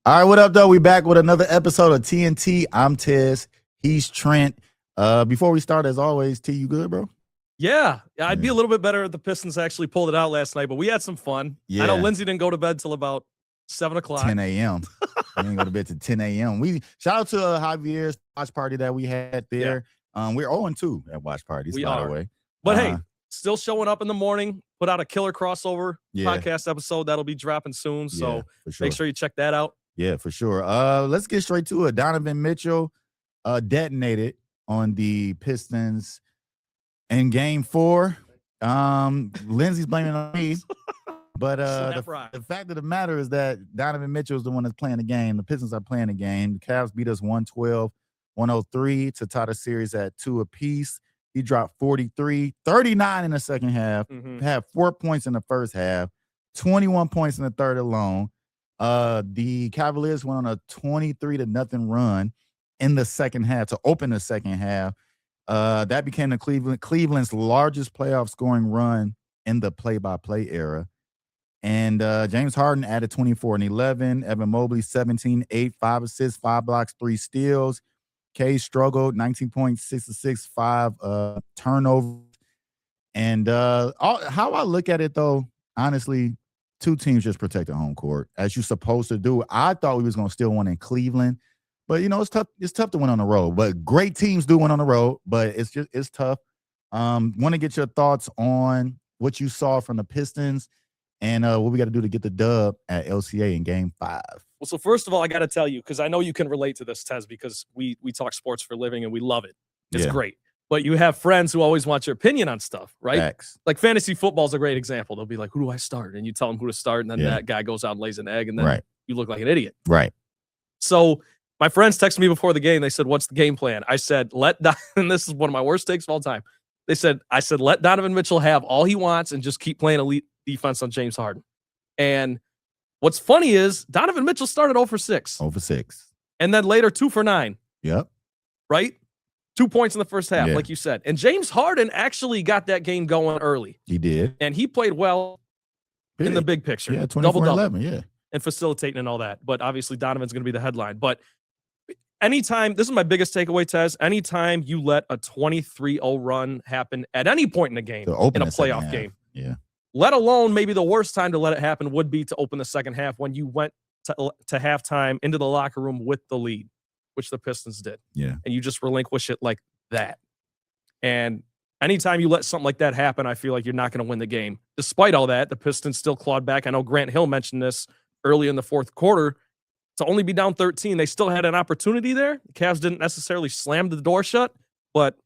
All right, what up, though? We back with another episode of TNT. I'm Tezz. He's Trent. Before we start, as always, T, you good, bro? Yeah, I'd be a little bit better if the Pistons actually pulled it out last night, but we had some fun. Yeah. I know Lindsay didn't go to bed till about 7 o'clock. 10 a.m. We didn't go to bed till 10 a.m. We shout out to Javier's watch party that we had there. Yeah. We're 0-2 at watch parties, by the way. But hey, still showing up in the morning. Put out a killer crossover podcast episode that'll be dropping soon. So make sure you check that out. Yeah, for sure. Let's get straight to it. Donovan Mitchell detonated on the Pistons in Game 4. Lindsay's blaming it on me. But the fact of the matter is that Donovan Mitchell is the one that's playing the game. The Pistons are playing the game. The Cavs beat us 112-103 to tie the series at 2 apiece. He dropped 43, 39 in the second half, had 4 points in the first half, 21 points in the third alone. The Cavaliers went on a 23-0 run in the second half to open the second half. That became Cleveland's largest playoff scoring run in the play-by-play era. And James Harden added 24 and 11. Evan Mobley 17, 8, 5 assists, 5 blocks, 3 steals. K struggled 19 points, 6 to 6, 5 turnovers. And how I look at it, though, honestly, two teams just protected home court as you're supposed to do. I thought we was going to still win in Cleveland, but it's tough. It's tough to win on the road. But great teams do win on the road, but it's tough. Want to get your thoughts on what you saw from the Pistons and what we got to do to get the dub at LCA in Game 5. Well, so first of all, I got to tell you, because I know you can relate to this, Tez, because we talk sports for a living and we love it. It's great. But you have friends who always want your opinion on stuff, right? Facts. Like fantasy football is a great example. They'll be like, who do I start? And you tell them who to start, and then that guy goes out and lays an egg, and then you look like an idiot. Right. So my friends texted me before the game. They said, what's the game plan? I said, and this is one of my worst takes of all time. I said, let Donovan Mitchell have all he wants and just keep playing elite defense on James Harden. And what's funny is Donovan Mitchell started 0 for 6. 0 for 6. And then later 2 for 9. Yep. Right? 2 points in the first half, like you said. And James Harden actually got that game going early. He did. And he played well in the big picture. Yeah, 24-11, and facilitating and all that. But obviously Donovan's going to be the headline. But anytime, this is my biggest takeaway, Tez, anytime you let a 23-0 run happen at any point in the game, in a playoff game, let alone maybe the worst time to let it happen would be to open the second half when you went to halftime into the locker room with the lead, which the Pistons did. Yeah. And you just relinquish it like that. And anytime you let something like that happen, I feel like you're not going to win the game. Despite all that, the Pistons still clawed back. I know Grant Hill mentioned this early in the fourth quarter. To only be down 13, they still had an opportunity there. The Cavs didn't necessarily slam the door shut, but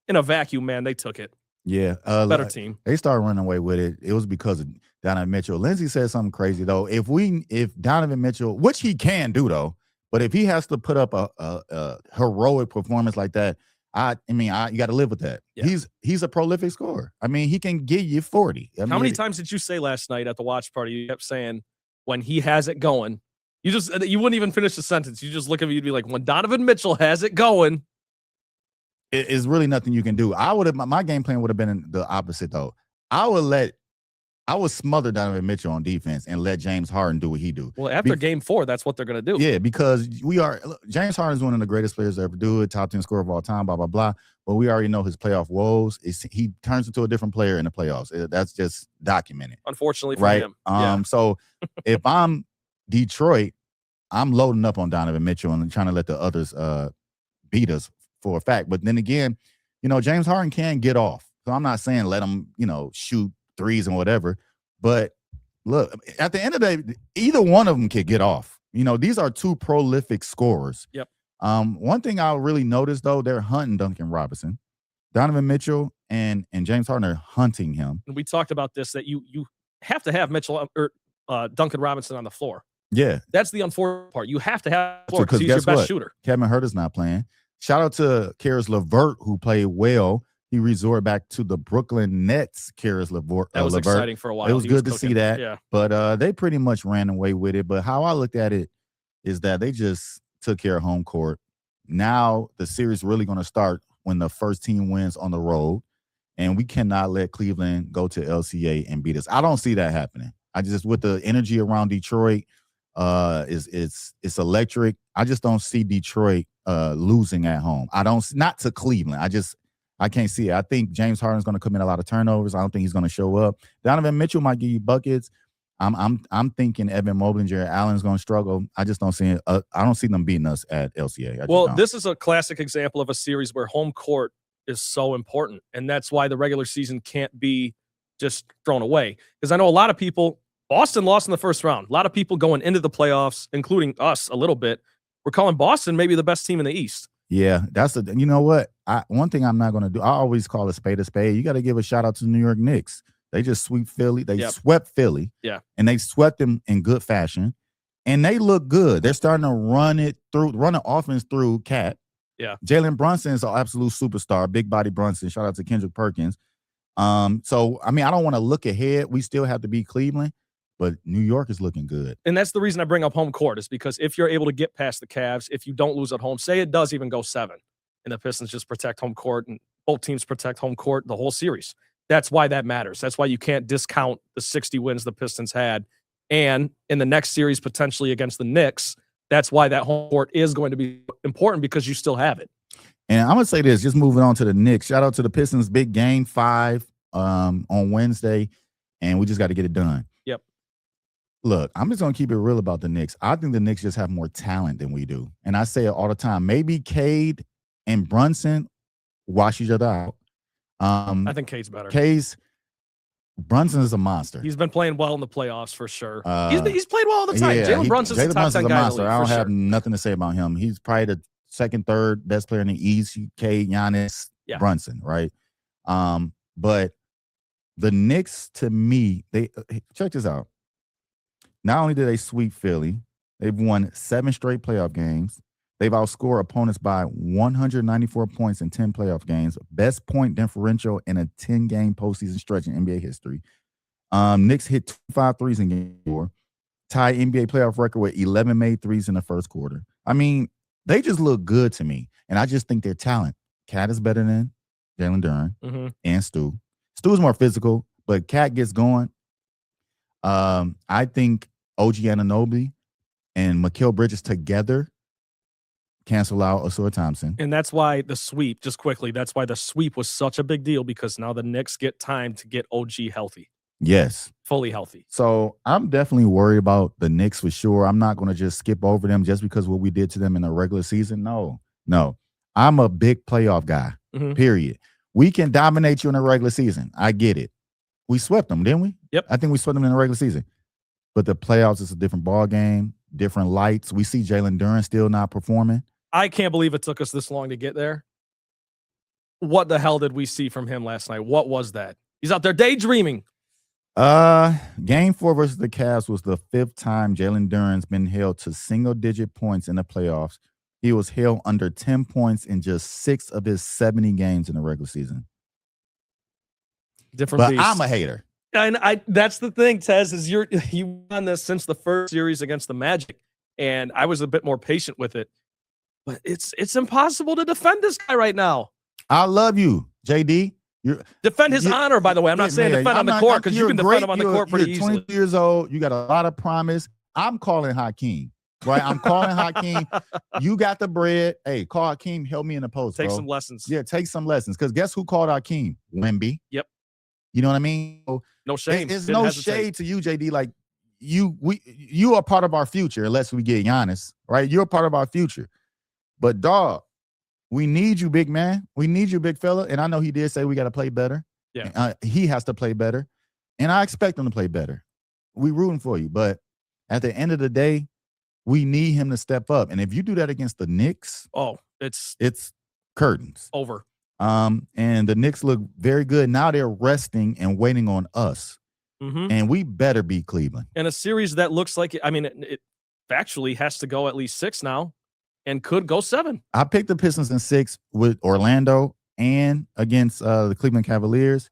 in a vacuum, man, they took it. Yeah. Better team. They started running away with it. It was because of Donovan Mitchell. Lindsay said something crazy, though. If Donovan Mitchell, which he can do, though, but if he has to put up a heroic performance like that, you got to live with that. Yeah. He's a prolific scorer. I mean, he can give you 40. How many times did you say last night at the watch party? You kept saying when he has it going. You wouldn't even finish the sentence. You just look at me, you'd be like, when Donovan Mitchell has it going. It's really nothing you can do. My game plan would have been the opposite, though. I would smother Donovan Mitchell on defense and let James Harden do what he do. Well, after Game 4, that's what they're going to do. Yeah, because James Harden is one of the greatest players to ever do it, top 10 scorer of all time, blah, blah, blah. But we already know his playoff woes. He turns into a different player in the playoffs. That's just documented. Unfortunately for him. So if I'm Detroit, I'm loading up on Donovan Mitchell and trying to let the others beat us for a fact. But then again, James Harden can get off. So I'm not saying let him, shoot threes and whatever. But look, at the end of the day, either one of them could get off. These are two prolific scorers. Yep. One thing I really noticed, though, they're hunting Duncan Robinson. Donovan Mitchell and James Harden are hunting him. And we talked about this, that you have to have Mitchell or Duncan Robinson on the floor. Yeah. That's the unfortunate part. You have to have the floor because he's your best shooter. Kevin Huerter's not playing. Shout out to Karis LeVert, who played well. He resorted back to the Brooklyn Nets, Karis LeVert. That was exciting for a while. It was good to see that. Yeah. But they pretty much ran away with it. But how I looked at it is that they just took care of home court. Now the series really going to start when the first team wins on the road. And we cannot let Cleveland go to LCA and beat us. I don't see that happening. With the energy around Detroit, It's electric. I just don't see Detroit losing at home. Not to Cleveland. I can't see it. I think James Harden's going to commit a lot of turnovers. I don't think he's going to show up. Donovan Mitchell might give you buckets. I'm thinking Evan Moblinger, Allen's going to struggle. I just don't see it. I don't see them beating us at LCA. Well, this is a classic example of a series where home court is so important, and that's why the regular season can't be just thrown away. Because I know a lot of people. Boston lost in the first round. A lot of people going into the playoffs, including us a little bit, we're calling Boston maybe the best team in the East. Yeah, you know what? One thing I'm not going to do, I always call a spade a spade. You got to give a shout out to the New York Knicks. They just sweep Philly. They swept Philly. Yeah. And they swept them in good fashion. And they look good. They're starting to run the offense through Cat. Yeah. Jalen Brunson is an absolute superstar, big body Brunson. Shout out to Kendrick Perkins. So, I mean, I don't want to look ahead. We still have to beat Cleveland. But New York is looking good. And that's the reason I bring up home court is because if you're able to get past the Cavs, if you don't lose at home, say it does even go 7, and the Pistons just protect home court and both teams protect home court the whole series. That's why that matters. That's why you can't discount the 60 wins the Pistons had. And in the next series, potentially against the Knicks, that's why that home court is going to be important because you still have it. And I'm going to say this, just moving on to the Knicks. Shout out to the Pistons, big game 5 on Wednesday, and we just got to get it done. Yep. Look, I'm just going to keep it real about the Knicks. I think the Knicks just have more talent than we do. And I say it all the time. Maybe Cade and Brunson wash each other out. I think Cade's better. Brunson is a monster. He's been playing well in the playoffs for sure. He's played well all the time. Yeah, Jalen Brunson's a top 10 guy. Monster. I don't have nothing to say about him. He's probably the second, third best player in the East. Cade, Giannis, Brunson, right? But the Knicks, to me, check this out. Not only did they sweep Philly, they've won 7 straight playoff games. They've outscored opponents by 194 points in 10 playoff games. Best point differential in a 10-game postseason stretch in NBA history. Knicks hit 25 threes in game 4. Tied NBA playoff record with 11 made threes in the first quarter. I mean, they just look good to me. And I just think their talent. Cat is better than Jalen Duren and Stu. Stu is more physical, but Cat gets going. I think OG Anunoby and Mikal Bridges together cancel out Osura Thompson. And that's why the sweep, just quickly, that's why the sweep was such a big deal because now the Knicks get time to get OG healthy. Yes. Fully healthy. So I'm definitely worried about the Knicks for sure. I'm not going to just skip over them just because what we did to them in the regular season. No. I'm a big playoff guy, period. We can dominate you in the regular season. I get it. We swept them, didn't we? Yep. I think we swept them in the regular season. But the playoffs is a different ball game, different lights. We see Jalen Duren still not performing. I can't believe it took us this long to get there. What the hell did we see from him last night? What was that? He's out there daydreaming. Game 4 versus the Cavs was the 5th time Jalen Duren's been held to single-digit points in the playoffs. He was held under 10 points in just 6 of his 70 games in the regular season. Different beast. I'm a hater. And that's the thing, Tez, is you won this since the first series against the Magic, and I was a bit more patient with it. But it's impossible to defend this guy right now. I love you, JD. Defend his honor, by the way. I'm not saying defend on the court because you can defend him on the court pretty easily. You're 22 years old. You got a lot of promise. I'm calling Hakeem, right? I'm calling Hakeem. You got the bread. Hey, call Hakeem. Help me in the post, Take bro. some lessons. Yeah, take some lessons. Because guess who called Hakeem? Wemby. Yep. You know what I mean? No shame. There's no shade to you, JD. Like, you are part of our future unless we get Giannis, right? You're a part of our future. But, dog, we need you, big man. We need you, big fella. And I know he did say we got to play better. Yeah. He has to play better. And I expect him to play better. We rooting for you. But at the end of the day, we need him to step up. And if you do that against the Knicks, it's curtains. Over. And the Knicks look very good. Now they're resting and waiting on us. And we better beat Cleveland. In a series that looks like, it factually has to go at least 6 now. And could go 7. I picked the Pistons in 6 with Orlando and against the Cleveland Cavaliers.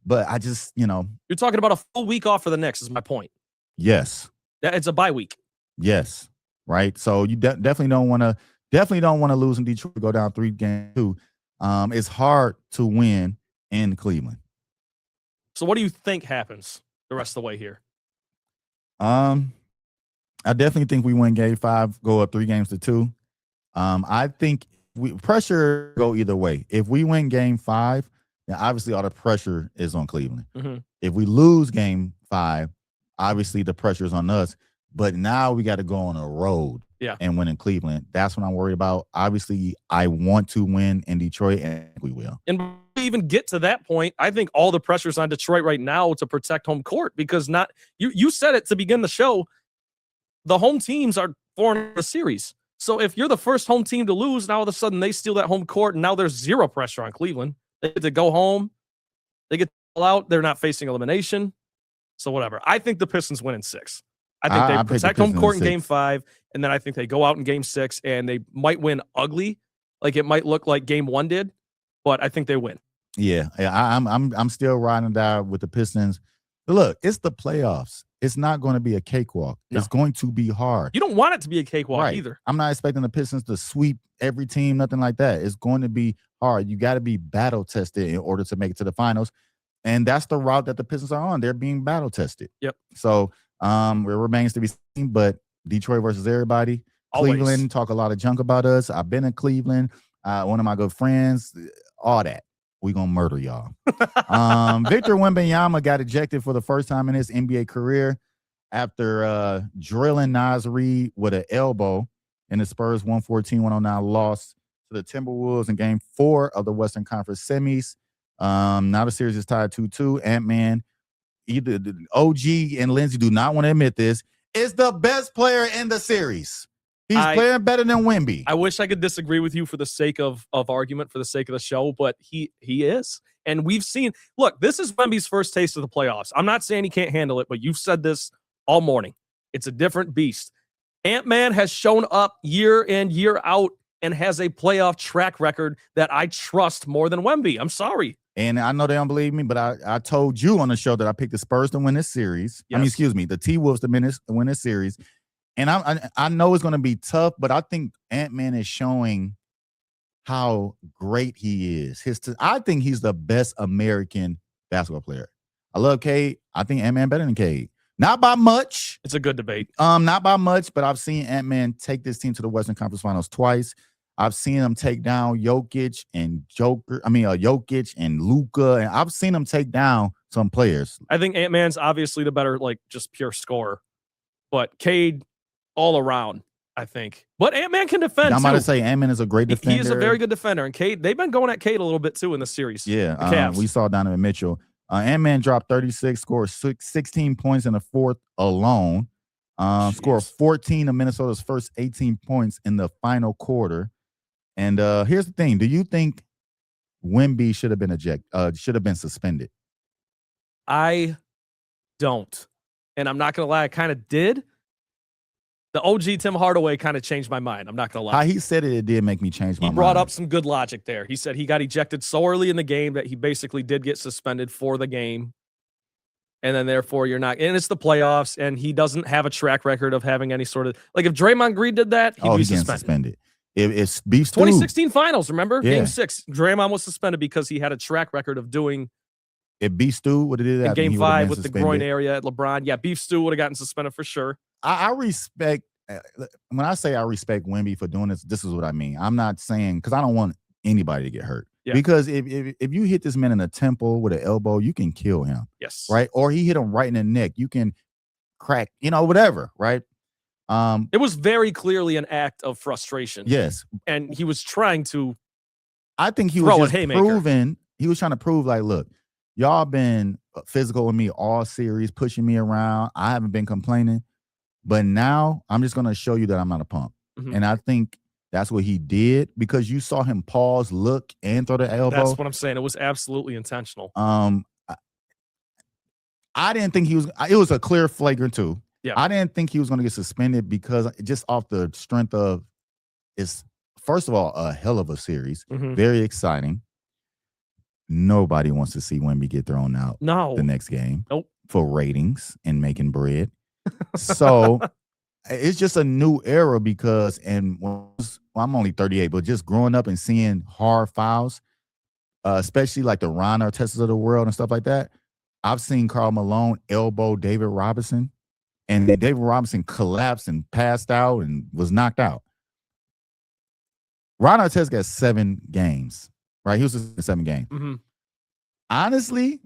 But I just, You're talking about a full week off for the Knicks is my point. Yes. It's a bye week. Yes. Right. So you definitely don't want to lose in Detroit, go down 3-2. It's hard to win in Cleveland. So what do you think happens the rest of the way here? I definitely think we win game 5, go up 3-2. I think pressure go either way. If we win game 5, then obviously all the pressure is on Cleveland. Mm-hmm. If we lose game 5, obviously the pressure is on us. But now we got to go on a road and win in Cleveland. That's what I'm worried about. Obviously, I want to win in Detroit, and we will. And before we even get to that point, I think all the pressure's on Detroit right now to protect home court, because you said it to begin the show, the home teams are 4 in the series. So if you're the first home team to lose, now all of a sudden they steal that home court, and now there's zero pressure on Cleveland. They get to go home. They get to pull out. They're not facing elimination. So whatever. I think the Pistons win in 6. I think they protect home court in game 5, and then I think they go out in game 6, and they might win ugly. Like it might look like game 1 did, but I think they win. Yeah, I'm still riding and die with the Pistons. But look, it's the playoffs. It's not going to be a cakewalk. No. It's going to be hard. You don't want it to be a cakewalk either. I'm not expecting the Pistons to sweep every team, nothing like that. It's going to be hard. You got to be battle tested in order to make it to the finals. And that's the route that the Pistons are on. They're being battle tested. Yep. So it remains to be seen, but Detroit versus everybody. Always. Cleveland talk a lot of junk about us. I've been in Cleveland. One of my good friends, all that. We gonna murder y'all. Victor Wembanyama got ejected for the first time in his NBA career after drilling Naz Reid with an elbow in the Spurs 114-109 loss to the Timberwolves in game 4 of the Western Conference semis. Now the series is tied 2-2. Ant-Man, either the OG and Lindsay do not want to admit this, is the best player in the series. He's playing better than Wemby. I wish I could disagree with you for the sake of argument, for the sake of the show, but he is. And we've seen, look, this is Wemby's first taste of the playoffs. I'm not saying he can't handle it, but you've said this all morning. It's a different beast. Ant-Man has shown up year in, year out, and has a playoff track record that I trust more than Wemby. I'm sorry. And I know they don't believe me, but I told you on the show that I picked the Spurs to win this series. Yes. I mean, excuse me, the T-Wolves to win this series. And I know it's going to be tough, but I think Ant-Man is showing how great he is. I think he's the best American basketball player. I love Cade. I think Ant-Man better than Cade. Not by much. It's a good debate. Not by much, but I've seen Ant-Man take this team to the Western Conference Finals twice. I've seen him take down Jokic and Luka, and I've seen him take down some players. I think Ant-Man's obviously the better, like, just pure scorer. But Cade, all around, I think. But Ant-Man can defend, I'm about to say Ant-Man is a great defender. He is a very good defender. And Cade, they've been going at Cade a little bit, too, in the series. Yeah, we saw Donovan Mitchell. Ant-Man dropped 36, scored 16 points in the fourth alone. Scored 14 of Minnesota's first 18 points in the final quarter. And here's the thing. Do you think Wemby should have been suspended? I don't. And I'm not going to lie, I kind of did. The OG Tim Hardaway kind of changed my mind. I'm not going to lie. How he said it did make me change my mind. He brought up some good logic there. He said he got ejected so early in the game that he basically did get suspended for the game. And then therefore you're not, and it's the playoffs, and he doesn't have a track record of having any sort of, like if Draymond Green did that, he'd be suspended. It's Beef Stew. 2016 finals, remember? Yeah. Game 6. Draymond was suspended because he had a track record of doing. If Beef Stew would have did that in game 5 with suspended. The groin area at LeBron. Yeah, Beef Stew would have gotten suspended for sure. I respect, when I say I respect Wemby for doing this is what I mean. I'm not saying, because I don't want anybody to get hurt. Yeah. Because if you hit this man in the temple with an elbow, you can kill him. Yes. Right? Or he hit him right in the neck. You can crack, whatever, right? It was very clearly an act of frustration. Yes. And he was trying to I think he was just proving, he was trying to prove, like, look, y'all been physical with me all series, pushing me around. I haven't been complaining. But now I'm just going to show you that I'm not a punk. Mm-hmm. And I think that's what he did, because you saw him pause, look, and throw the elbow. That's what I'm saying. It was absolutely intentional. I didn't think it was a clear flagrant 2. Yeah. I didn't think he was going to get suspended, because just off the strength of, it's first of all a hell of a series, very exciting. Nobody wants to see Wemby get thrown out the next game for ratings and making bread. So it's just a new era, because I'm only 38, but just growing up and seeing hard fouls, especially like the Ron Artestas of the world and stuff like that. I've seen Karl Malone elbow David Robinson and David Robinson collapsed and passed out and was knocked out. Ron Artest got 7 games, right? He was in 7 games. Mm-hmm. Honestly,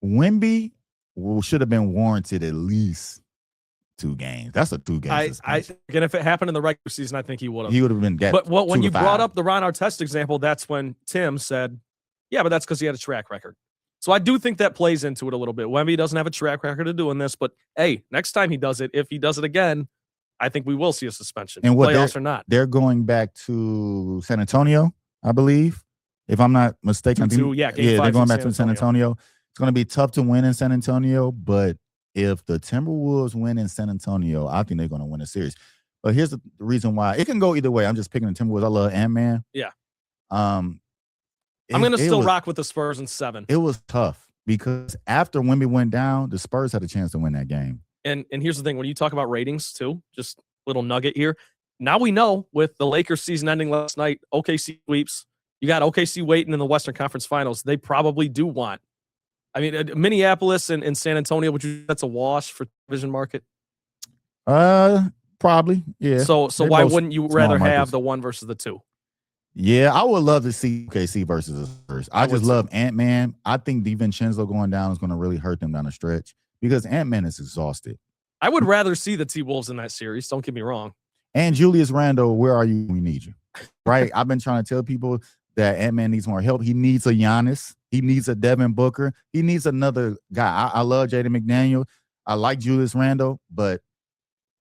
Wemby should have been warranted at least 2 games. That's a 2-game suspension. And if it happened in the regular season, I think he would have. He would have been. But when you brought up the Ron Artest example, that's when Tim said, "Yeah, but that's because he had a track record." So I do think that plays into it a little bit. Wemby doesn't have a track record of doing this, but hey, next time he does it, if he does it again, I think we will see a suspension. And what playoffs or not, they're going back to San Antonio, I believe, if I'm not mistaken. They're going back to San Antonio. It's going to be tough to win in San Antonio, but if the Timberwolves win in San Antonio, I think they're going to win a series. But here's the reason why. It can go either way. I'm just picking the Timberwolves. I love Ant-Man. Yeah. I'm going to still rock with the Spurs in 7. It was tough because after Wemby went down, the Spurs had a chance to win that game. And here's the thing. When you talk about ratings, too, just little nugget here. Now we know with the Lakers season ending last night, OKC sweeps. You got OKC waiting in the Western Conference Finals. They probably do want. I mean, Minneapolis and San Antonio, that's a wash for division market. Probably, yeah. So why wouldn't you rather have the 1 versus the 2? Yeah, I would love to see OKC versus the Spurs. I just love Ant-Man. I think DiVincenzo going down is going to really hurt them down the stretch because Ant-Man is exhausted. I would rather see the T-Wolves in that series. Don't get me wrong. And Julius Randle, where are you when we need you? Right? I've been trying to tell people that Ant-Man needs more help. He needs a Giannis. He needs a Devin Booker. He needs another guy. I love Jaden McDaniel. I like Julius Randle, but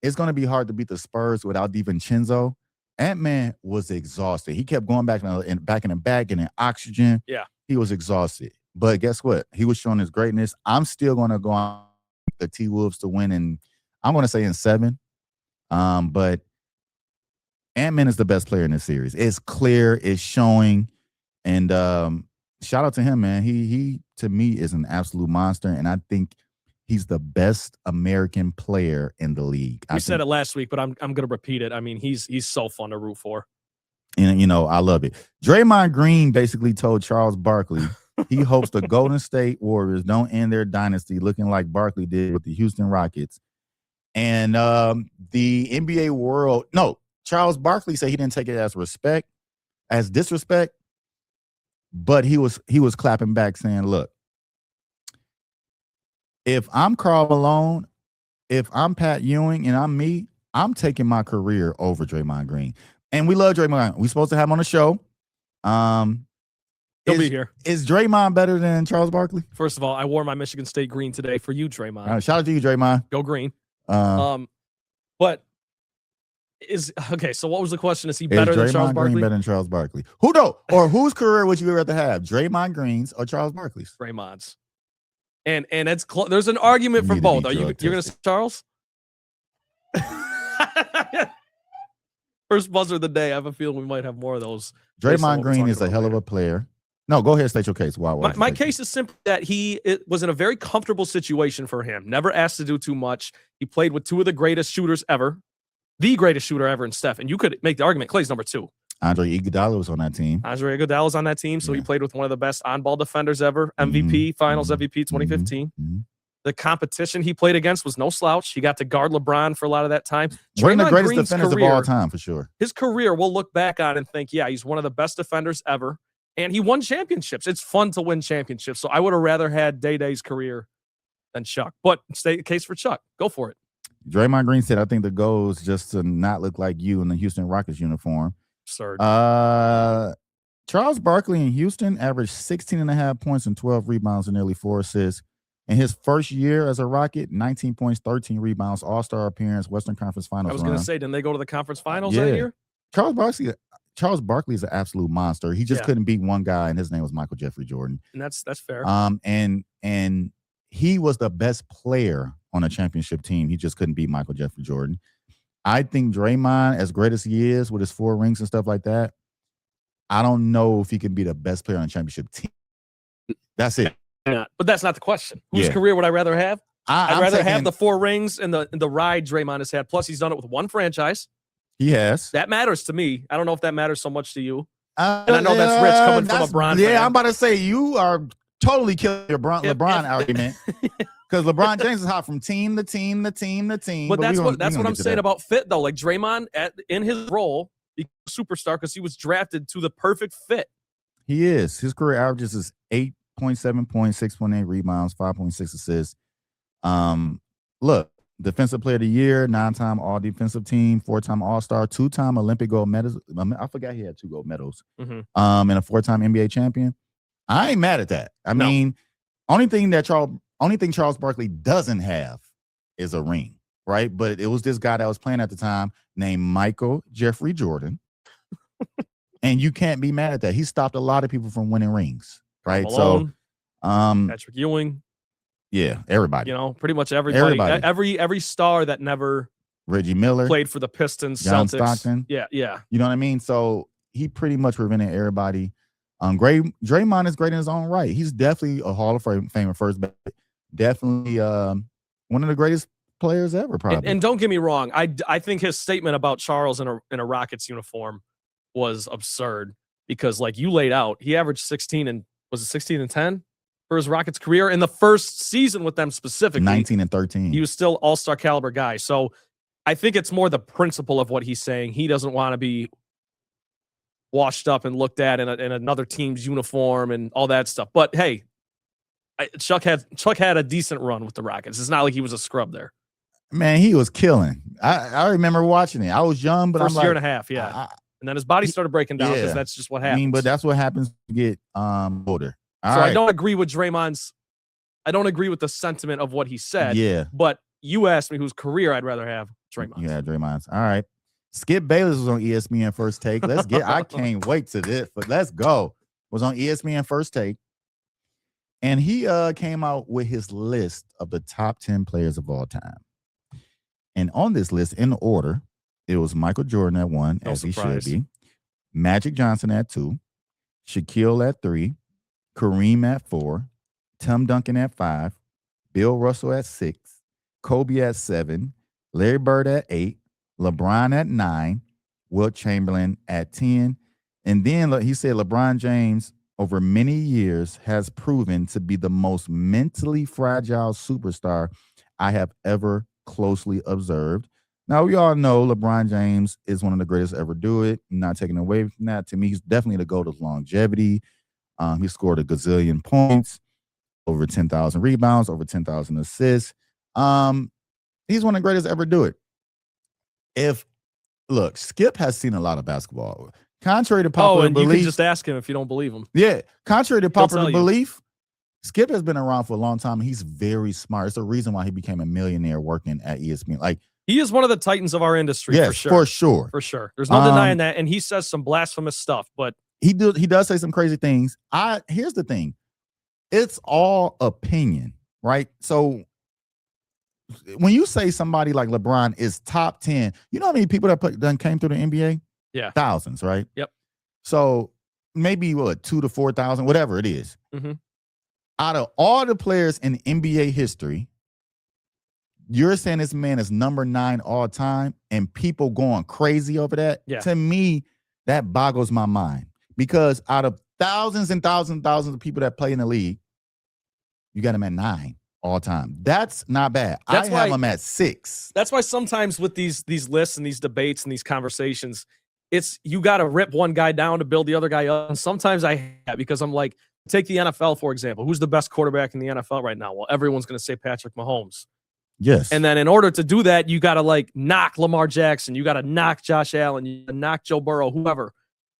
it's going to be hard to beat the Spurs without DiVincenzo. Ant-Man was exhausted. He kept going back and getting oxygen. Yeah. He was exhausted. But guess what? He was showing his greatness. I'm still going to go on the T-Wolves to win, and I'm going to say in 7. But Ant-Man is the best player in this series. It's clear. It's showing. And shout out to him, man. He to me is an absolute monster, and I think he's the best American player in the league. We said it last week, but I'm going to repeat it. I mean, he's so fun to root for. And, I love it. Draymond Green basically told Charles Barkley he hopes the Golden State Warriors don't end their dynasty looking like Barkley did with the Houston Rockets. And the NBA world, no, Charles Barkley said he didn't take it as disrespect, but he was clapping back saying, look, if I'm Karl Malone, if I'm Pat Ewing, and I'm me, I'm taking my career over Draymond Green. And we love Draymond. We're supposed to have him on the show. He'll be here. Is Draymond better than Charles Barkley? First of all, I wore my Michigan State green today for you, Draymond. Shout out to you, Draymond. Go green. But so what was the question? Is he better than Charles Barkley? Better than Charles Barkley? Whose career would you rather have? Draymond Green's or Charles Barkley's? Draymond's. And it's there's an argument for both. You're going to say Charles? First buzzer of the day. I have a feeling we might have more of those. Draymond Green is a hell of a player. No, go ahead, state your case. My case is simply that it was in a very comfortable situation for him. Never asked to do too much. He played with 2 of the greatest shooters ever. The greatest shooter ever in Steph. And you could make the argument Klay's number 2. Andre Iguodala was on that team. Iguodala's on that team, so he played with one of the best on-ball defenders ever, MVP, Finals MVP 2015. The competition he played against was no slouch. He got to guard LeBron for a lot of that time. One of the greatest defenders of all time, for sure. His career, we'll look back on and think, yeah, he's one of the best defenders ever, and he won championships. It's fun to win championships, so I would have rather had Day-Day's career than Chuck. But state the case for Chuck. Go for it. Draymond Green said, I think the goal is just to not look like you in the Houston Rockets uniform. Absurd. Charles Barkley in Houston averaged 16.5 points and 12 rebounds and nearly 4 assists. In his first year as a Rocket, 19 points, 13 rebounds, All-Star appearance, Western Conference Finals. I was going to say, didn't they go to the conference finals that year? Charles Barkley is an absolute monster. He just couldn't beat one guy, and his name was Michael Jeffrey Jordan. And that's fair. And he was the best player on a championship team. He just couldn't beat Michael Jeffrey Jordan. I think Draymond, as great as he is with his 4 rings and stuff like that, I don't know if he can be the best player on a championship team. That's it. But that's not the question. Whose career would I rather have? I'd rather have the 4 rings and the ride Draymond has had. Plus, he's done it with 1 franchise. He has. That matters to me. I don't know if that matters so much to you. And I know that's rich coming from LeBron. Yeah, fan. I'm about to say you are totally killing your LeBron argument. Because LeBron James is hot from team to team to team to team. But that's what I'm saying about fit, though. Like Draymond, in his role, he's a superstar because he was drafted to the perfect fit. He is. His career averages is 8.7 points, 6.8 rebounds, 5.6 assists. Look, defensive player of the year, 9-time all-defensive team, 4-time all-star, 2-time Olympic gold medals. I forgot he had 2 gold medals. And a 4-time NBA champion. I ain't mad at that. I mean, only thing Charles Barkley doesn't have is a ring, right? But it was this guy that was playing at the time named Michael Jeffrey Jordan. And you can't be mad at that. He stopped a lot of people from winning rings, right? Malone, Patrick Ewing. Yeah, everybody. You know, pretty much everybody. Every star that never Reggie Miller played for the Pistons, John Celtics. Stockton. Yeah. You know what I mean? So he pretty much prevented everybody. Draymond is great in his own right. He's definitely a Hall of Famer first, but definitely one of the greatest players ever, probably. And don't get me wrong, I think his statement about Charles in a Rockets uniform was absurd because, like you laid out, he averaged 16 and 10 for his Rockets career in the first season with them specifically. 19 and 13. He was still all-star caliber guy. So I think it's more the principle of what he's saying. He doesn't want to be washed up and looked at in another team's uniform and all that stuff. But hey, Chuck had a decent run with the Rockets. It's not like he was a scrub there. Man, he was killing. I remember watching it. I was young, but first I'm year and a half, and then his body started breaking down because that's just what happens. I mean, but that's what happens to get older. I don't agree with I don't agree with the sentiment of what he said. Yeah. But you asked me whose career I'd rather have. Draymond's. Yeah, Draymond's. All right. Skip Bayless was on ESPN First Take. I can't wait to this, but let's go. Was on ESPN First Take. And he came out with his list of the top 10 players of all time. And on this list, in order, it was Michael Jordan at 1, as he should be. Magic Johnson at 2. Shaquille at 3. Kareem at 4. Tim Duncan at 5. Bill Russell at 6. Kobe at 7. Larry Bird at 8. LeBron at 9. Wilt Chamberlain at 10. And then he said LeBron James, over many years, has proven to be the most mentally fragile superstar I have ever closely observed. Now, we all know LeBron James is one of the greatest to ever do it. I'm not taking away from that. To me, he's definitely the GOAT of longevity. He scored a gazillion points, over 10,000 rebounds, over 10,000 assists. He's one of the greatest to ever do it. Look, Skip has seen a lot of basketball. Contrary to popular belief. You can just ask him if you don't believe him. Yeah. Contrary to popular belief, Skip has been around for a long time. He's very smart. It's the reason why he became a millionaire working at ESPN. Like, he is one of the titans of our industry, yes, for sure. For sure. There's no denying that. And he says some blasphemous stuff, but he does say some crazy things. Here's the thing. It's all opinion, right? So when you say somebody like LeBron is top 10, you know how many people that came through the NBA? Yeah. Thousands, right? Yep. So maybe 2,000 to 4,000, whatever it is. Mm-hmm. Out of all the players in NBA history, you're saying this man is number 9 all time and people going crazy over that? Yeah. To me, that boggles my mind. Because out of thousands and thousands and thousands of people that play in the league, you got him at 9 all time. That's not bad. I have him at 6. That's why sometimes with these lists and these debates and these conversations, you got to rip one guy down to build the other guy up. And sometimes I hate because I'm like, take the NFL, for example. Who's the best quarterback in the NFL right now? Well, everyone's going to say Patrick Mahomes. Yes. And then in order to do that, you got to knock Lamar Jackson. You got to knock Josh Allen. You gotta knock Joe Burrow, whoever,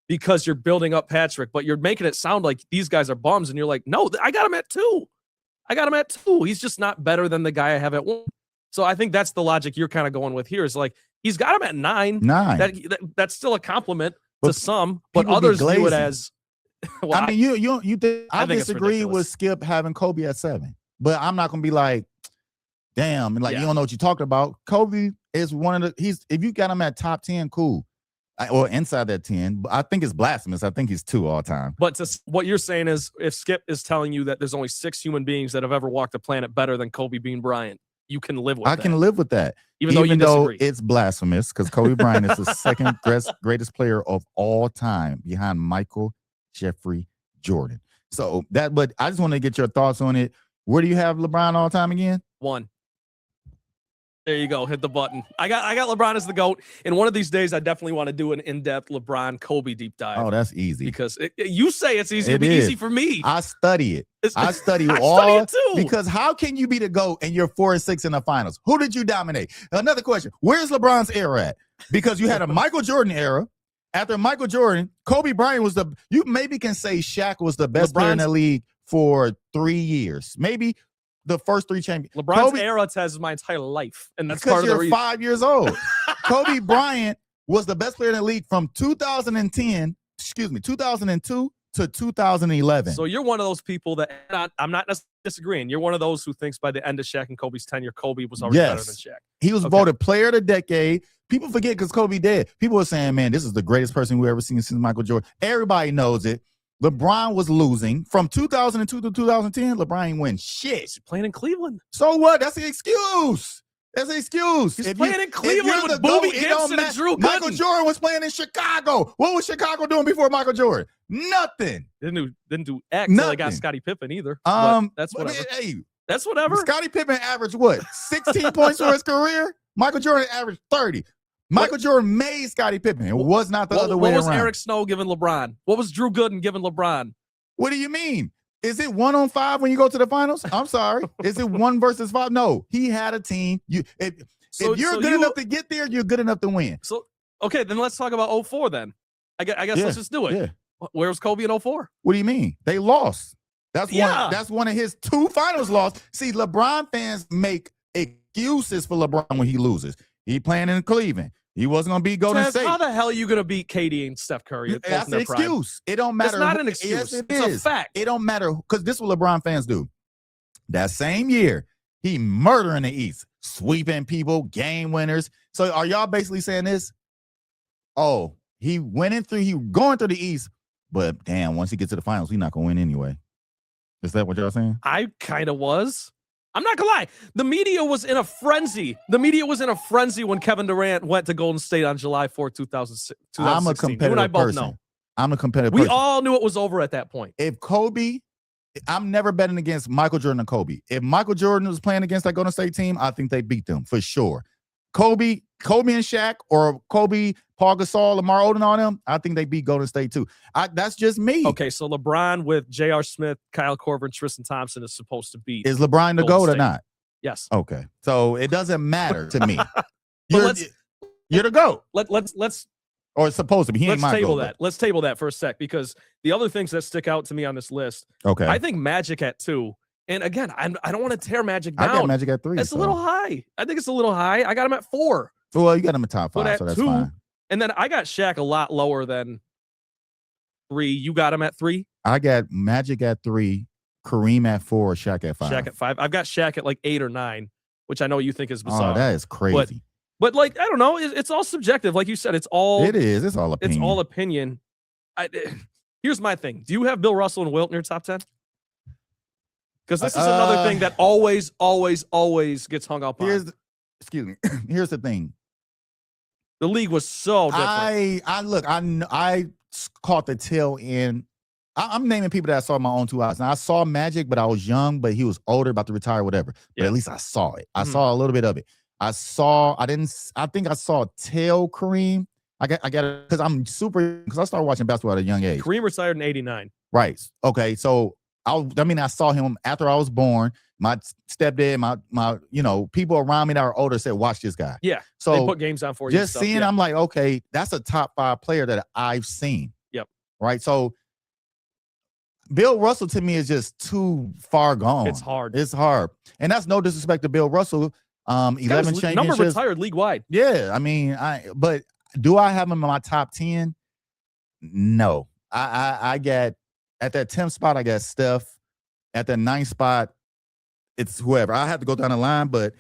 because you're building up Patrick. But you're making it sound like these guys are bums. And you're like, no, I got him at 2. He's just not better than the guy I have at 1. So I think that's the logic you're kind of going with here is like, he's got him at 9. That's still a compliment to some, but others view it as. Well, I mean, you think I disagree with Skip having Kobe at 7, but I'm not gonna be like, damn, and you don't know what you're talking about. Kobe is one of the. If you got him at top 10, cool, or inside that 10. But I think it's blasphemous. I think he's 2 all time. But what you're saying is, if Skip is telling you that there's only 6 human beings that have ever walked the planet better than Kobe Bean Bryant, you can live with that. I can live with that. Even though you disagree. It's blasphemous because Kobe Bryant is the second greatest player of all time behind Michael Jeffrey Jordan. So but I just want to get your thoughts on it. Where do you have LeBron all time again? 1. There you go. Hit the button. I got LeBron as the GOAT. And one of these days, I definitely want to do an in-depth LeBron Kobe deep dive. Oh, that's easy. Because you say it's easy. It'll be easy for me. I study it. I study it too. Because how can you be the GOAT and you're 4-6 in the finals? Who did you dominate? Another question. Where's LeBron's era at? Because you had a Michael Jordan era. After Michael Jordan, Kobe Bryant was you maybe can say Shaq was the best player in the league for 3 years. Maybe the first 3 champions. LeBron's era is my entire life. And that's part of the reason. 5 years old. Kobe Bryant was the best player in the league from 2002 to 2011. So you're one of those people that I'm not disagreeing. You're one of those who thinks by the end of Shaq and Kobe's tenure, Kobe was already better than Shaq. He was voted player of the decade. People forget because Kobe dead. People were saying, man, this is the greatest person we've ever seen since Michael Jordan. Everybody knows it. LeBron was losing from 2002 to 2010. LeBron ain't win shit. He's playing in Cleveland. So what? That's the excuse. That's an excuse. He's playing in Cleveland with Booby Gibson and Drew Gooden. Michael Jordan was playing in Chicago. What was Chicago doing before Michael Jordan? Nothing. Didn't do X until they got Scottie Pippen either. That's whatever. That's whatever. Scottie Pippen averaged what? 16 points for his career? Michael Jordan averaged 30. Michael Jordan made Scottie Pippen. It was not the other way around. What was Eric Snow giving LeBron? What was Drew Gooden giving LeBron? What do you mean? Is it 1-on-5 when you go to the finals? I'm sorry. Is it 1 versus 5? No. He had a team. If you're good enough to get there, you're good enough to win. So, okay, then let's talk about 04 then. I guess let's just do it. Yeah. Where was Kobe in 04? What do you mean? They lost. That's one of his 2 finals losses. See, LeBron fans make excuses for LeBron when he loses. He playing in Cleveland. He wasn't going to beat Golden State. How the hell are you going to beat KD and Steph Curry? That's an excuse. It don't matter. It's not an excuse. Yes, it's a fact. It don't matter because this is what LeBron fans do. That same year, he murdering the East, sweeping people, game winners. So are y'all basically saying this? Oh, he going through the East, but damn, once he gets to the finals, he's not going to win anyway. Is that what y'all saying? I kind of was. I'm not gonna lie. The media was in a frenzy. The media was in a frenzy when Kevin Durant went to Golden State on July 4th, 2016. I'm a competitive you and I both person. know. I'm a competitive person. We all knew it was over at that point. If Kobe, I'm never betting against Michael Jordan and Kobe. If Michael Jordan was playing against that Golden State team, I think they beat them for sure. Kobe and Shaq, or Kobe, Paul Gasol, Lamar Odom, on them, I think they beat Golden State too. That's just me. Okay, so LeBron with J.R. Smith, Kyle Korver, and Tristan Thompson is supposed to beat. Is LeBron the GOAT or not? Yes. Okay. So it doesn't matter to me. You're the GOAT. Let's or it's supposed to be. Let's table that. Let's table that for a sec, because the other things that stick out to me on this list. Okay. I think Magic at 2. And again, I don't want to tear Magic down. I got Magic at 3. It's a little high. I think it's a little high. I got him at 4. Well, you got him at top 5, so that's 2, fine. And then I got Shaq a lot lower than 3. You got him at 3? I got Magic at 3, Kareem at 4, Shaq at 5. Shaq at 5. I've got Shaq at like 8 or 9, which I know you think is bizarre. Oh, that is crazy. But like, I don't know. It's all subjective. Like you said, it's all opinion. It's all opinion. Here's my thing. Do you have Bill Russell and Wilt in your top 10? Because this is another thing that always gets hung up on. Excuse me. Here's the thing. The league was so different. I caught the tail end. I'm naming people that I saw with my own 2 eyes. Now, I saw Magic, but I was young, but he was older, about to retire, whatever. But at least I saw it. I saw a little bit of it. I think I saw Tail Kareem. I got it because I started watching basketball at a young age. Kareem retired in 89. Right. Okay. So I saw him after I was born. My stepdad, my people around me that are older said, watch this guy. Yeah. So they put games on for you. Just seeing, I'm like, okay, that's a top 5 player that I've seen. Yep. Right. So Bill Russell to me is just too far gone. It's hard. And that's no disrespect to Bill Russell. 11 championships. Number retired league wide. Yeah. I mean, but do I have him in my top 10? No. I get at that 10th spot, I got Steph. At that 9th spot, it's whoever. I have to go down the line, but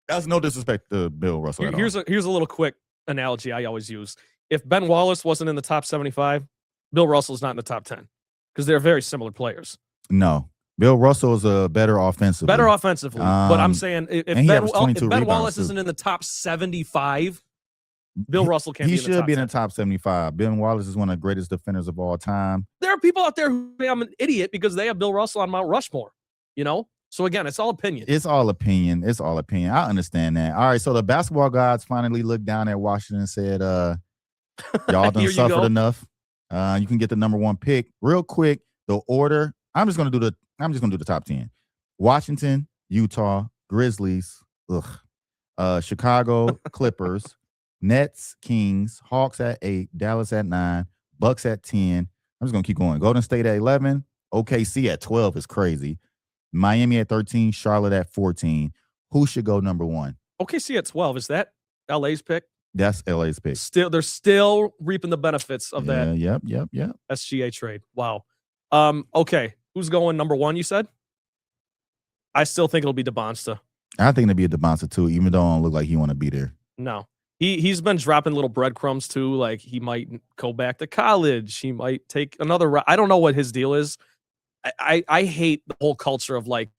that's no disrespect to Bill Russell. Here's a little quick analogy I always use. If Ben Wallace wasn't in the top 75, Bill Russell's not in the top 10 because they're very similar players. No. Bill Russell is a better offensively. But I'm saying if Ben Wallace isn't in the top 75, Bill Russell can't be in the top 10. He should be in the top 75. Ben Wallace is one of the greatest defenders of all time. There are people out there who say I'm an idiot because they have Bill Russell on Mount Rushmore, So again, it's all opinion. It's all opinion. It's all opinion. I understand that. All right, so the basketball gods finally looked down at Washington and said, y'all done suffered enough. You can get the number 1 pick. Real quick, the order. I'm just gonna do the top 10. Washington, Utah, Grizzlies, Chicago, Clippers, Nets, Kings, Hawks at 8, Dallas at 9, Bucks at 10. I'm just gonna keep going. Golden State at 11, OKC at 12 is crazy. Miami at 13, Charlotte at 14. Who should go number 1? OKC at 12. Is that LA's pick? That's LA's pick. They're still reaping the benefits of that. Yep. SGA trade. Wow. Okay. Who's going number 1, you said? I still think it'll be DeBonsta. I think it'll be a DeBonsta too, even though it don't look like he want to be there. No. He's been dropping little breadcrumbs too. Like he might go back to college. He might take another route. I don't know what his deal is. I hate the whole culture of like,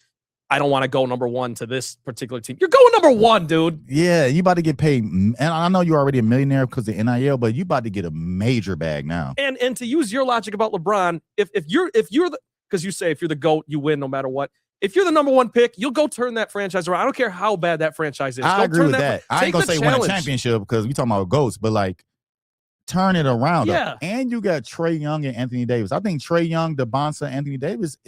I don't want to go number 1 to this particular team. You're going number 1, dude. Yeah, you about to get paid. And I know you're already a millionaire because of NIL, but you about to get a major bag now. And to use your logic about LeBron, if you're the, because you say if you're the GOAT, you win no matter what. If you're the number 1 pick, you'll go turn that franchise around. I don't care how bad that franchise is. I agree with that. I ain't gonna say win a championship because we talking about GOATs, but like turn it around. Yeah. And you got Trae Young and Anthony Davis. I think Trae Young, DeBonsta, Anthony Davis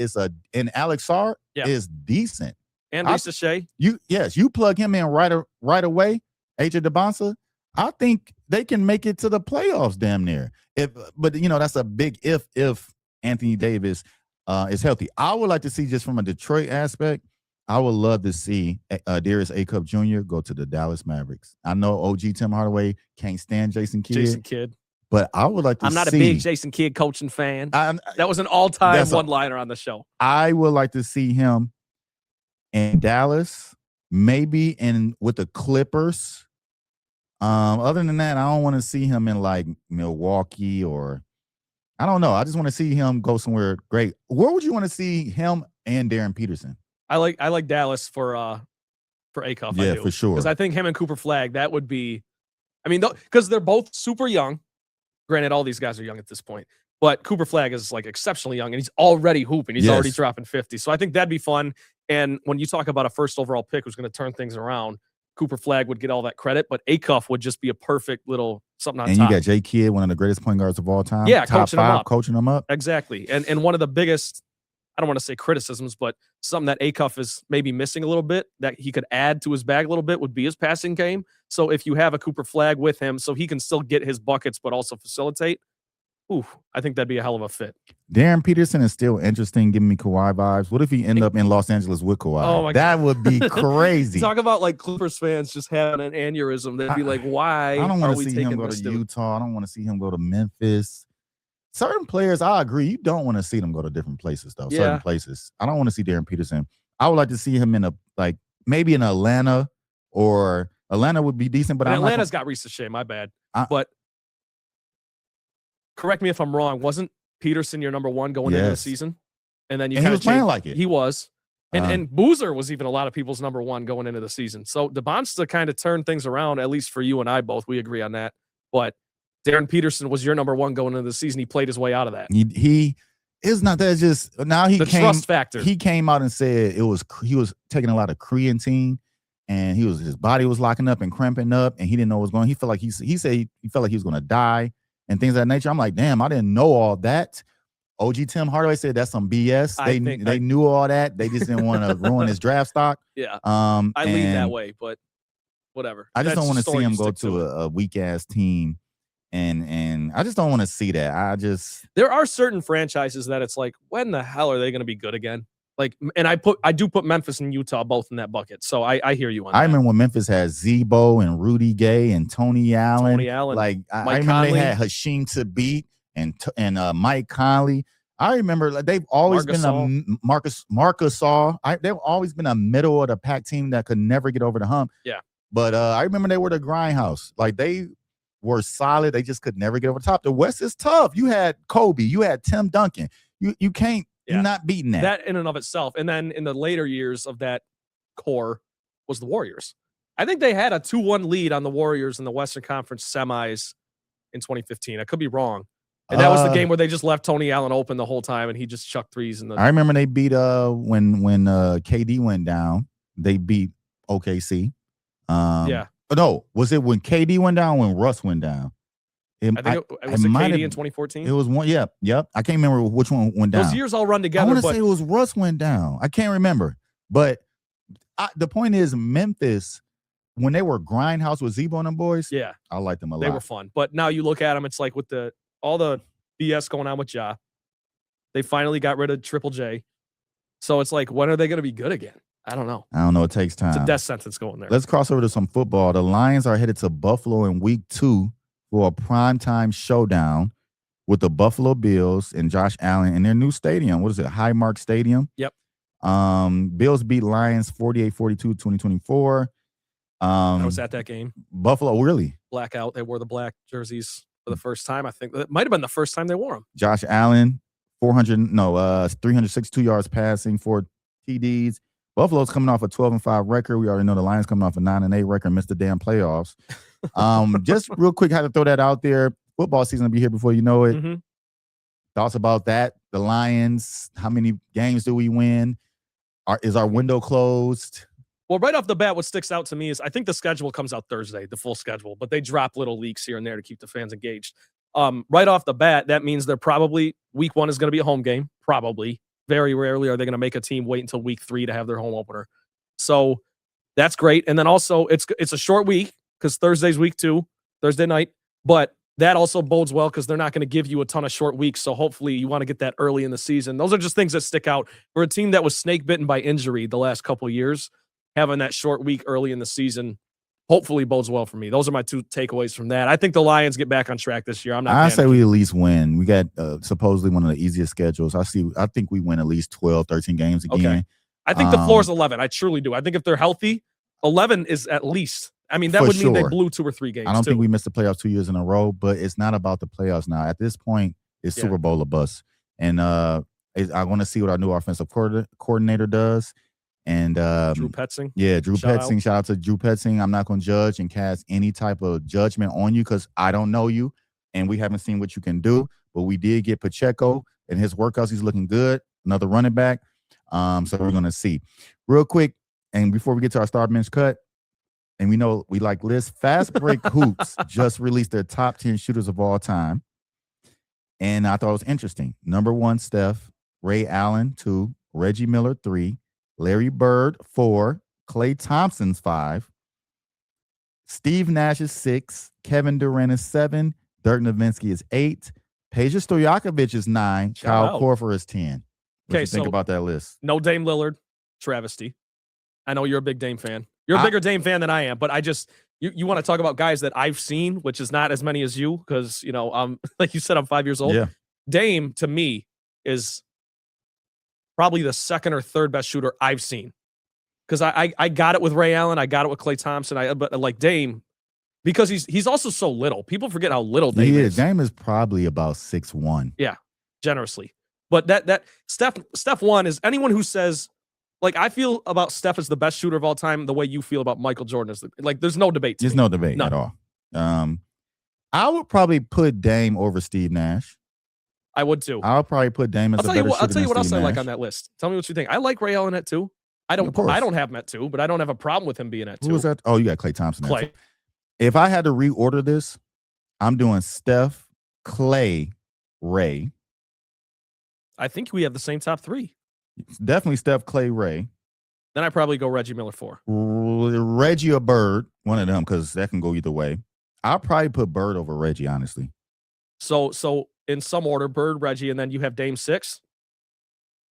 and Alex Sarr is decent. And Lisa Shea. You plug him in right away, AJ DeBonsta. I think they can make it to the playoffs damn near. But that's a big if Anthony Davis is healthy. I would like to see, just from a Detroit aspect, I would love to see Darius A-Cup Jr. go to the Dallas Mavericks. I know OG Tim Hardaway can't stand Jason Kidd. But I would like to see. I'm not a big Jason Kidd coaching fan. That was an all-time one-liner on the show. I would like to see him in Dallas, maybe with the Clippers. Other than that, I don't want to see him in like Milwaukee or I don't know. I just want to see him go somewhere great. Where would you want to see him and Darren Peterson? I like Dallas for A-Cup. Yeah, for sure. Because I think him and Cooper Flagg, that would be. I mean, because they're both super young. Granted, all these guys are young at this point, but Cooper Flagg is like exceptionally young, and he's already hooping. He's already dropping 50. So I think that'd be fun. And when you talk about a first overall pick who's going to turn things around, Cooper Flagg would get all that credit, but A-Cup would just be a perfect little something on top. And you got J. Kidd, one of the greatest point guards of all time. Yeah, top 5, coaching him up. Exactly. And one of the biggest, I don't want to say criticisms, but something that A-Cup is maybe missing a little bit that he could add to his bag a little bit would be his passing game. So if you have a Cooper Flagg with him so he can still get his buckets but also facilitate, I think that'd be a hell of a fit. Darren Peterson is still interesting, giving me Kawhi vibes. What if he end up in Los Angeles with Kawhi? Oh my that God. would be crazy. Talk about like Clippers fans just having an aneurysm. They'd be like, why? I don't want to see him go to Utah. I don't want to see him go to Memphis. Certain players, I agree. You don't want to see them go to different places, though. Yeah. Certain places. I don't want to see Darren Peterson. I would like to see him in maybe in Atlanta, or Atlanta would be decent. But Atlanta's got Risa Shea, my bad. But correct me if I'm wrong. Wasn't Peterson your number 1 going into the season? And then he was playing like it. He was. And Boozer was even a lot of people's number 1 going into the season. So DeBonsta kind of turned things around, at least for you and I both. We agree on that. But Darren Peterson was your number 1 going into the season. He played his way out of that. He is not that just now. Trust factor. He came out and said he was taking a lot of creatine, and his body was locking up and cramping up, and he didn't know what was going on. He felt like he said he felt like he was going to die and things of that nature. I'm like, damn, I didn't know all that. OG Tim Hardaway said that's some BS. They knew all that. They just didn't want to ruin his draft stock. Yeah. I lean that way, but whatever. I just don't want to see him go to a weak ass team. And I just don't want to see that. There are certain franchises that it's like, when the hell are they going to be good again? Like, and I do put Memphis and Utah both in that bucket. So I hear you on that. I remember when Memphis had Zebo and Rudy Gay and Tony Allen. Like I remember they had Hashim Thabit and Mike Conley. I remember they've always been a Marcus Gasol. They've always been a middle of the pack team that could never get over the hump. Yeah. But I remember they were the grindhouse. Like they were solid. They just could never get over the top. The West is tough. You had Kobe. You had Tim Duncan. You can't. Yeah. You're not beating that. That in and of itself. And then in the later years of that core was the Warriors. I think they had a 2-1 lead on the Warriors in the Western Conference semis in 2015. I could be wrong. And that was the game where they just left Tony Allen open the whole time, and he just chucked threes. I remember they beat when KD went down. They beat OKC. Yeah. No, was it when KD went down? When Russ went down? I think it was KD in 2014. It was one. Yep. I can't remember which one went down. Those years all run together. I want to say it was Russ went down. I can't remember. But the point is, Memphis, when they were grindhouse with Zebo and them boys, yeah, I liked them a lot. They were fun. But now you look at them, it's like with all the BS going on with Ja, they finally got rid of Triple J. So it's like, when are they going to be good again? I don't know. It takes time. It's a death sentence going there. Let's cross over to some football. The Lions are headed to Buffalo in week 2 for a primetime showdown with the Buffalo Bills and Josh Allen in their new stadium. What is it? Highmark Stadium. Yep. Bills beat Lions 48-42, 2024. I was at that game. Buffalo, really? Blackout. They wore the black jerseys for the first time. I think it might have been the first time they wore them. Josh Allen, 362 yards passing, 4 TDs. Buffalo's coming off a 12-5 record. We already know the Lions coming off a 9-8 record, missed the damn playoffs. Just real quick, had to throw that out there. Football season will be here before you know it. Mm-hmm. Thoughts about that? The Lions, how many games do we win? Is our window closed? Well, right off the bat, what sticks out to me is I think the schedule comes out Thursday, the full schedule, but they drop little leaks here and there to keep the fans engaged. Right off the bat, that means they're probably week 1 is going to be a home game. Probably. Very rarely are they going to make a team wait until week 3 to have their home opener. So that's great. And then also it's a short week because Thursday's week 2, Thursday night. But that also bodes well because they're not going to give you a ton of short weeks. So hopefully you want to get that early in the season. Those are just things that stick out. For a team that was snake bitten by injury the last couple of years, having that short week early in the season hopefully bodes well for me. Those are my 2 takeaways from that. I think the Lions get back on track this year. I say we at least win. We got supposedly one of the easiest schedules. I think we win at least 12, 13 games again. Okay. I think the floor is 11. I truly do. I think if they're healthy, 11 is at least. I mean, that would mean they blew 2 or 3 games. I don't think we missed the playoffs 2 years in a row, but it's not about the playoffs now. At this point, it's Super Bowl or bust. And I want to see what our new offensive coordinator does. And Drew Petzing. Yeah, Drew Petzing. Shout out to Drew Petzing. I'm not going to judge and cast any type of judgment on you because I don't know you and we haven't seen what you can do. But we did get Pacheco and his workouts. He's looking good. Another running back. So we're going to see. Real quick, and before we get to our star bench cut, and we know we like lists, Fast Break Hoops just released their top 10 shooters of all time. And I thought it was interesting. Number 1, Steph. Ray Allen, 2. Reggie Miller, 3. Larry Bird, 4. Klay Thompson's 5. Steve Nash is 6. Kevin Durant is 7. Dirk Nowitzki is 8. Peja Stojakovic is 9. Kyle Korver is 10. What do you think about that list? No Dame Lillard, travesty. I know you're a big Dame fan. You're a bigger Dame fan than I am, but I just you want to talk about guys that I've seen, which is not as many as you, because like you said, I'm 5 years old. Yeah. Dame to me is probably the 2nd or 3rd best shooter I've seen. Because I got it with Ray Allen, I got it with Klay Thompson. But like Dame, because he's also so little. People forget how little Dame is. Dame is probably about 6'1". Yeah, generously. But that Steph 1 is anyone who says, like, I feel about Steph as the best shooter of all time the way you feel about Michael Jordan. There's no debate. There's no debate at all. I would probably put Dame over Steve Nash. I would too. I'll probably put Dame as a better shooter. I'll tell you what else I like on that list. Tell me what you think. I like Ray Allen at 2. I don't have him at 2, but I don't have a problem with him being at 2. Who was that? Oh, you got Klay Thompson. Klay. If I had to reorder this, I'm doing Steph, Klay, Ray. I think we have the same top 3. Definitely Steph, Klay, Ray. Then I probably go Reggie Miller 4. Reggie or Bird, one of them, because that can go either way. I'll probably put Bird over Reggie, honestly. So in some order, Bird, Reggie, and then you have Dame 6?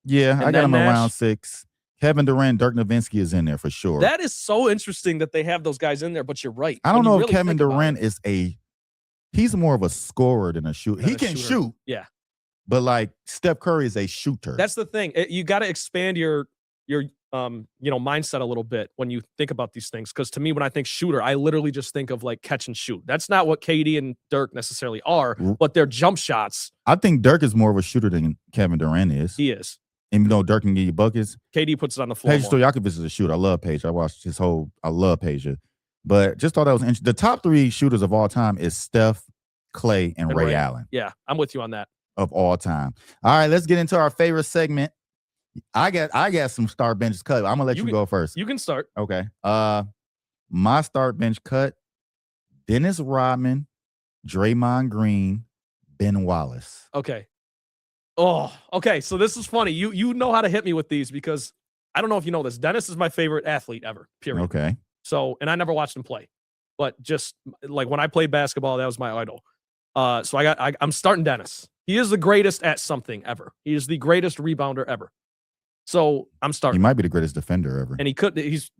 Yeah, I got him around 6. Kevin Durant, Dirk Nowitzki is in there for sure. That is so interesting that they have those guys in there, but you're right. I don't know if Kevin Durant is he's more of a scorer than a shooter. He can shoot. Yeah. But like Steph Curry is a shooter. That's the thing. You got to expand your mindset a little bit when you think about these things. Because to me, when I think shooter, I literally just think of like catch and shoot. That's not what KD and Dirk necessarily are, but they're jump shots. I think Dirk is more of a shooter than Kevin Durant is. He is. Even though Dirk can give you buckets. KD puts it on the floor. Peja Stojakovic is a shooter. I love Peja. I watched I love Peja. But just thought that was interesting. The top 3 shooters of all time is Steph, Clay, and Ray Allen. Yeah, I'm with you on that. Of all time. All right, let's get into our favorite segment. I got some start bench cut. I'm gonna let you go first. You can start. Okay. My start bench cut: Dennis Rodman, Draymond Green, Ben Wallace. Okay. Oh, okay. So this is funny. You know how to hit me with these because I don't know if you know this. Dennis is my favorite athlete ever. Period. Okay. So, and I never watched him play, but just like when I played basketball, that was my idol. So I'm starting Dennis. He is the greatest at something ever. He is the greatest rebounder ever. So I'm starting. He might be the greatest defender ever. And he's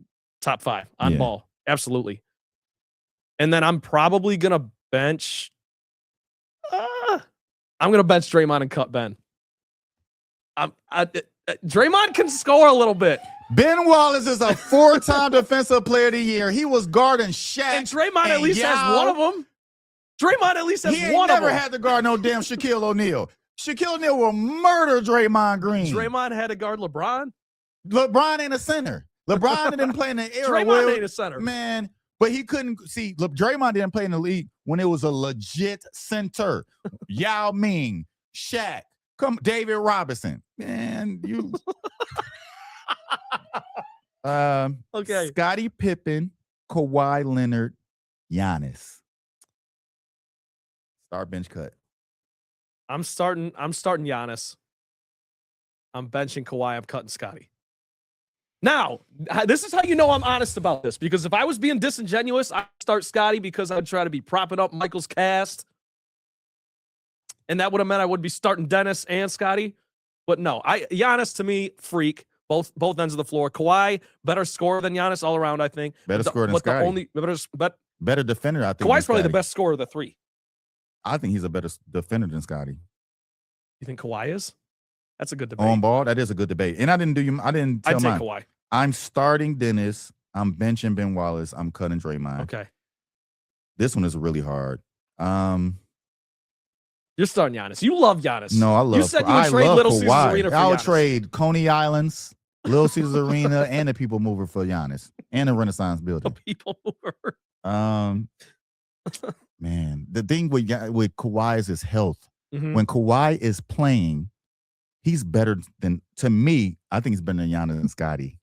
top 5 on ball. Absolutely. And then I'm probably going to bench. I'm going to bench Draymond and cut Ben. Draymond can score a little bit. Ben Wallace is a 4-time defensive player of the year. He was guarding Shaq. And Draymond at least has one of them. Draymond at least has one of them. He never had to guard no damn Shaquille O'Neal. Shaquille O'Neal will murder Draymond Green. Draymond had to guard LeBron. LeBron ain't a center. LeBron didn't play in the era. Draymond ain't a center. Man, but he couldn't see. Look, Draymond didn't play in the league when it was a legit center. Yao Ming, Shaq, David Robinson. Man, you. Okay. Scottie Pippen, Kawhi Leonard, Giannis. Start bench cut. I'm starting Giannis. I'm benching Kawhi. I'm cutting Scottie. Now, this is how you know I'm honest about this. Because if I was being disingenuous, I'd start Scottie because I'd try to be propping up Michael's cast. And that would have meant I would be starting Dennis and Scottie. But no, Giannis to me, freak. Both ends of the floor. Kawhi, better scorer than Giannis all around, I think. Better scorer than Scottie. Better defender, I think. Kawhi's probably the best scorer of the 3. I think he's a better defender than Scottie. You think Kawhi is? That's a good debate. On ball, that is a good debate. And I'd take Kawhi. I'm starting Dennis. I'm benching Ben Wallace. I'm cutting Draymond. Okay. This one is really hard. You're starting Giannis. You love Giannis. No, I love. You said you would trade Little Kawhi. Caesars Arena for I would Giannis. trade Coney Islands, Little Caesars Arena, and the People Mover for Giannis, and the Renaissance Building. The People Mover. Man, the thing with Kawhi is his health. Mm-hmm. When Kawhi is playing, he's better than, to me, I think he's better than Giannis and Scottie.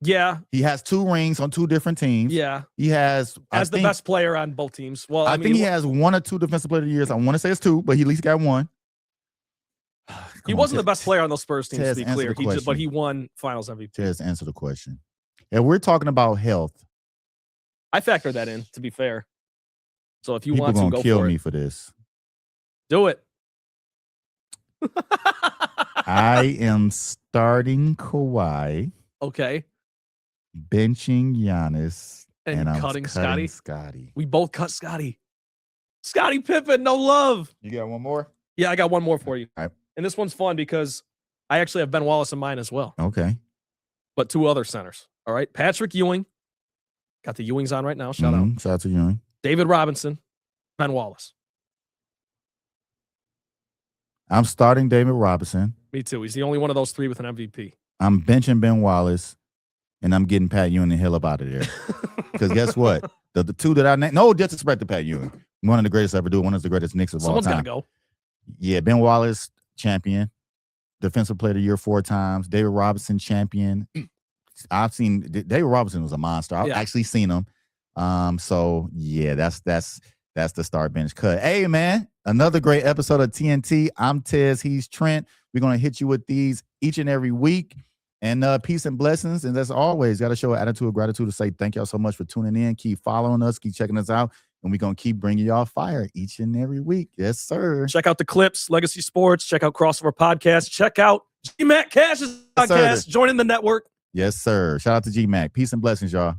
Yeah. He has 2 rings on 2 different teams. Yeah. He has the best player on both teams. Well, I think he has 1 or 2 defensive player of the years. I want to say it's 2, but he at least got 1. He wasn't the best player on those Spurs teams, Tezz, to be clear. But he won Finals MVP. Tezz, answer the question. If we're talking about health, I factor that in, to be fair. So if you people want to go gonna kill for me it, for this. do it. I am starting Kawhi. Okay. Benching Giannis. And I'm cutting Scottie. We both cut Scottie. Scottie Pippen, no love. You got one more? Yeah, I got one more for you. All right. And this one's fun because I actually have Ben Wallace in mine as well. Okay. But 2 other centers. All right. Patrick Ewing. Got the Ewings on right now. Shout out. Shout out to Ewing. David Robinson. Ben Wallace. I'm starting David Robinson. Me too. He's the only one of those 3 with an MVP. I'm benching Ben Wallace. And I'm getting Pat Ewing the hell up out of there. Because guess what? The 2 that I named, no disrespect to Pat Ewing. One of the greatest ever do. One of the greatest Knicks of all time. Someone's got to go. Yeah, Ben Wallace, champion. Defensive player of the year 4 times. David Robinson, champion. I've seen David Robinson was a monster. I've actually seen him. So yeah, that's the start bench cut. Hey man, another great episode of TNT. I'm Tezz, he's Trent. We're gonna hit you with these each and every week. And peace and blessings. And as always, got to show an attitude of gratitude to say thank y'all so much for tuning in. Keep following us, keep checking us out. And we're going to keep bringing y'all fire each and every week. Yes, sir. Check out the clips, Legacy Sports. Check out Crossover Podcast. Check out G-Mac Cash's podcast. Joining the network. Yes, sir. Shout out to G-Mac. Peace and blessings, y'all.